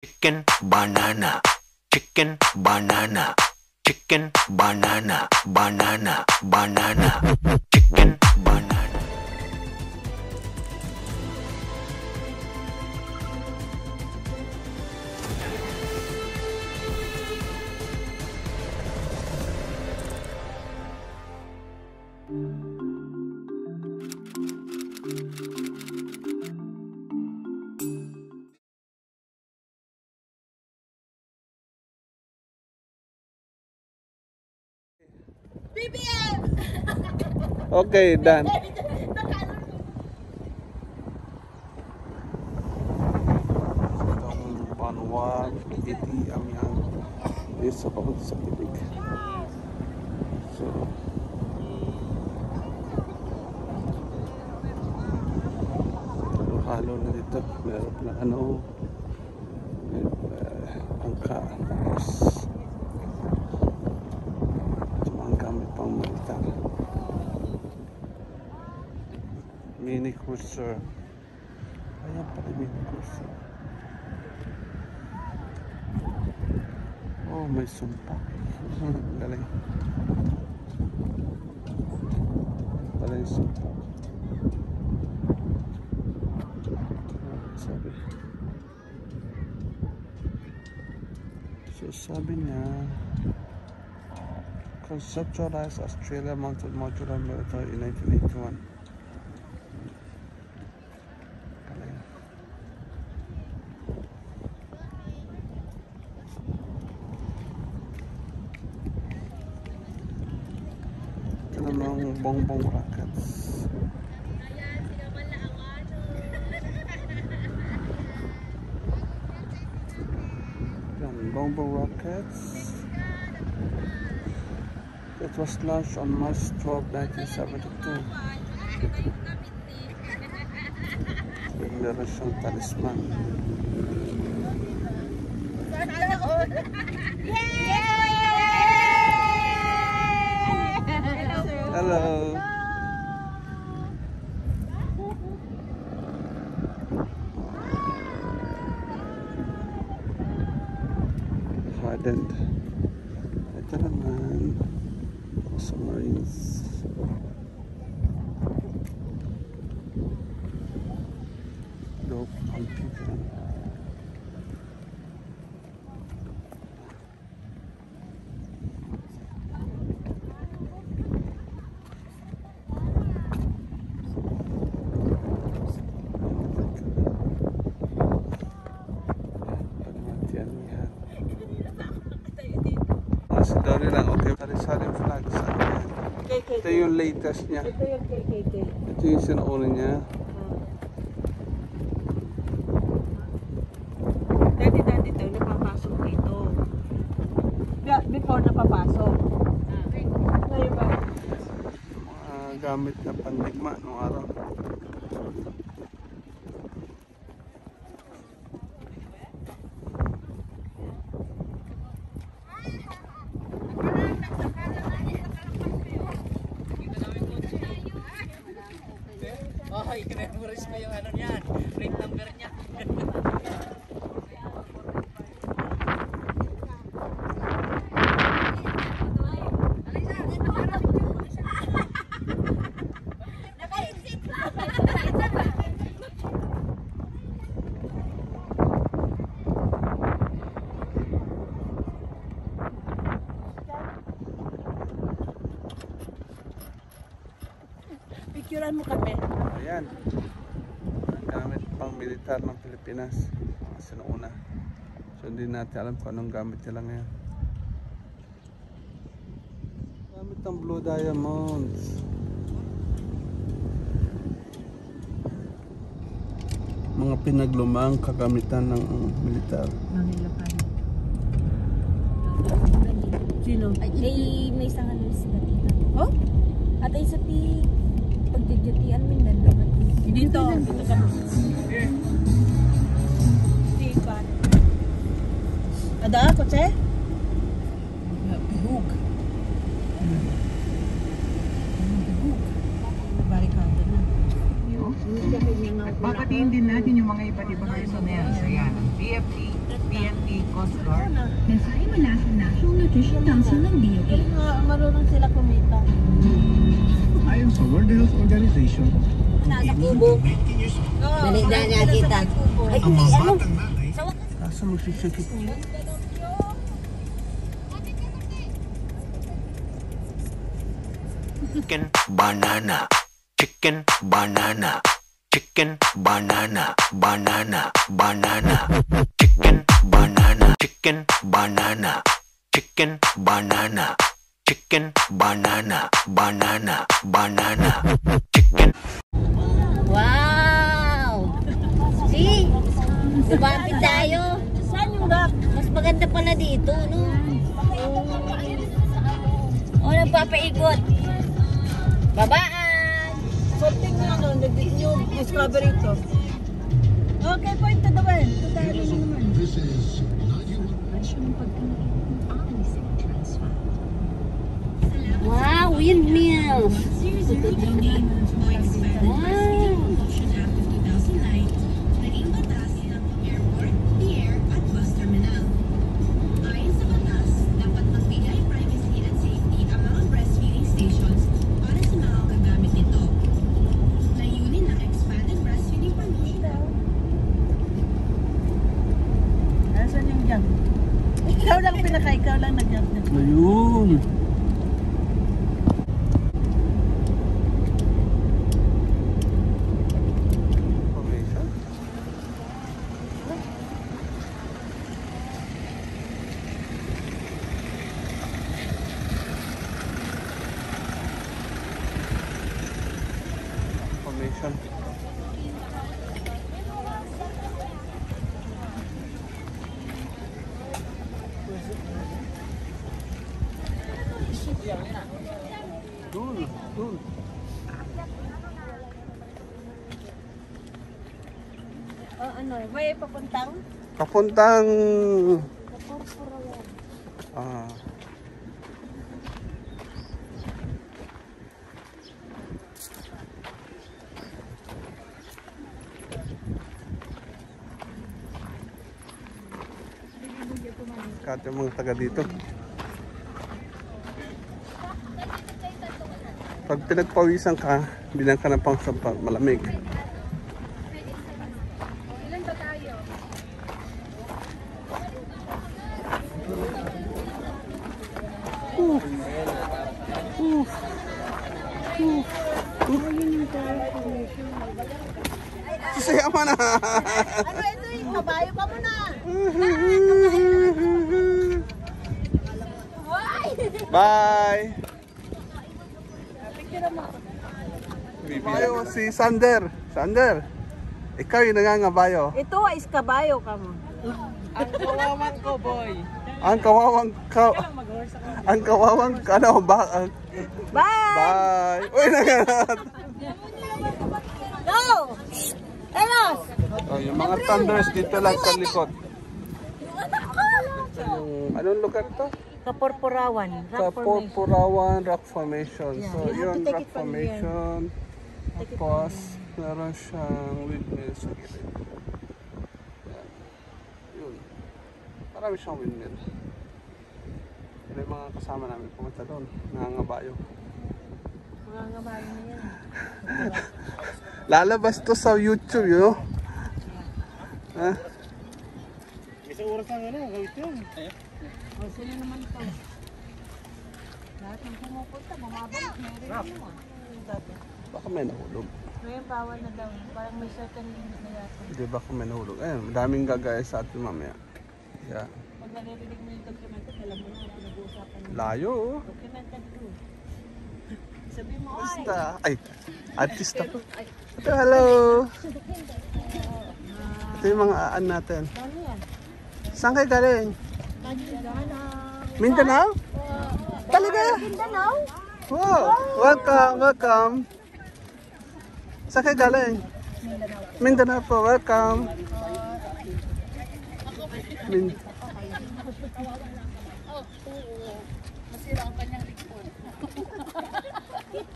Chicken banana, chicken banana, chicken banana, banana, banana, chicken banana. BBM! Okay, done. Itong Banwa, Iti, Amiang is about sa tibig. So, halo na dito. Meron na angka. Ang gamit pang militar. Mini cruiser. Ayan pala mini cruiser. Oh, may sumpa. Galing. Pala yung sumpa. Sabi. So sabi niya, conceptualized Australia mounted modular military in 1981. Ito namang bongbong rockets. Yan, bongbong rockets. It was launched on March 12, 1972. Meron siyang talisman. Hello. Hardened. Ito naman. Submarines. Dope amphibian. Story lang, okay. Sari-sari flags. Ito yung latest niya. Ito yung KKK. Ito yung sinuuna niya. Dati daw napapasok dito. Before napapasok. Ngayon ba? Mga gamit na pandigma noong araw. Oh, i-memorize mo yung ano niyan, plate number niya. Picturean mo kami. Ayan. Ang gamit pang militar ng Pilipinas. Sinuuna. So hindi natin alam kung anong gamit nila ngayon. Gamit ng Blue Diamonds. Mga pinaglumang kagamitan ng militar. Mangilapan. Sino? Ay, may isang ano sila dito. Oh? At ay sa pagdidutian min nandaman. Dito ka. Dito. Ada kotse? Bihug. Bihug. Barikado na. At babatihin din natin yung mga iba't ibang person na yan. So yan, BFP, Mensahe mula sa National Nutrition Council ng DOH. Marunong sila kumita. Ayon sa World Health Organization, Nasa kubo. Dali na niya kita. Ay, ang hindi, mga ano? batang nanay Sa wakas. Kaso magsisikip. Chicken banana, chicken banana, chicken banana, banana, banana, chicken banana, chicken banana, chicken banana, chicken banana, banana, banana, chicken. Wow! See? Lumapit tayo. Saan yung rock? Mas maganda pala dito, no? O, nagpapaikot. Babaan! Something na ano, yung discovery to. Okay, point to the well. To the naman. This is Wow, windmills! Wow! Nasaan yung jump? Ikaw lang nag-jump na. Ayun. Formation. Formation. Dun. Ano, may papuntang? Papuntang kate mga taga dito. Pag pinagpawisan ka, bilang ka ng pang malamig. Sasaya mo na! Ano ito yung kabayo pa mo na? Bye! Bayo si Sander. Sander, ikaw yung nangangabayo. Ito is kabayo ka mo. Ang kawawan ko, boy. Ang kawawang ang kawawang ano ba? Bye! Bye! Uy, nangangat! Go! Elos! Oh, yung mga thunders dito lang sa likod. Yung, anong lugar to? Kapurpurawan. Kapurpurawan Rock Formation. Yeah, So, you have to yun, take rock it from here. formation. Tapos, meron siyang windmill sa gilid. Yan. Yun. Marami siyang windmill. May mga kasama namin pumunta doon. Nangangabayo. Mga ngabayo na yan. Lalabas to sa YouTube, yun. Ha? isang oras lang ano, gawin yun. O, sino naman ito? Lahat ng pumupunta, bumabalik. Meron naman. Baka may nahulog. Ngayon, bawal na daw. Parang may certain limit na yata. Hindi, baka may nahulog. Ayun, madaming gagaya sa atin mamaya. Yeah. Pag naririnig mo yung documented, alam mo na pinag-uusapan mo. Layo, oh. Documented ko. Sabi mo, ay! Basta. Ay, artista ko. Ito, hello. Ito yung mga aan natin. Ano yan? Saan kayo galing? Mindanao? Talaga? Mindanao? Wow, welcome, welcome. Saan kayo galing? Mindanao po, welcome.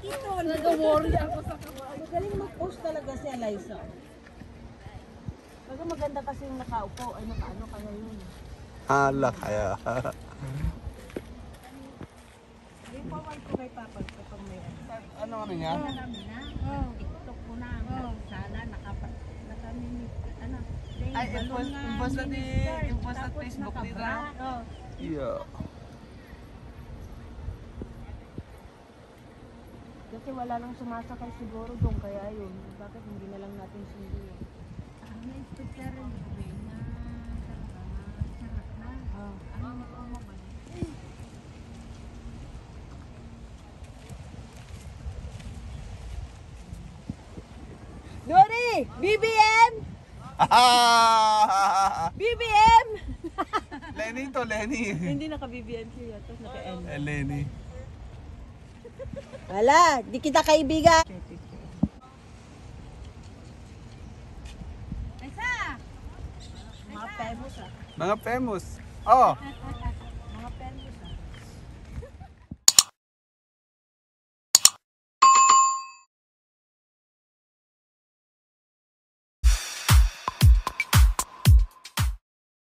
Ito, nag-worry ako sa kabayo. Magaling mag-post talaga si Eliza. Baga maganda kasi yung nakaupo, ay nakaano kaya yun. Ha? Hala kaya. I-forward ko kay Papa kapag may Ano niya? TikTok ko na. Sana nakamimit. Ano? Ay, i-post na sa Facebook nila. Yeah. Kasi wala nang sumasakay siguro doon, kaya yun. Bakit hindi na lang natin sundo yun? May sticker rin. Na sarap na. Ano mo ba? Dory! BBM! BBM! Lenny to, Lenny. Hindi naka-BBM siya, tapos naka-N. Lenny. Wala, di kita kaibigan. Isa! Mga famous ah. Mga famous. Oh,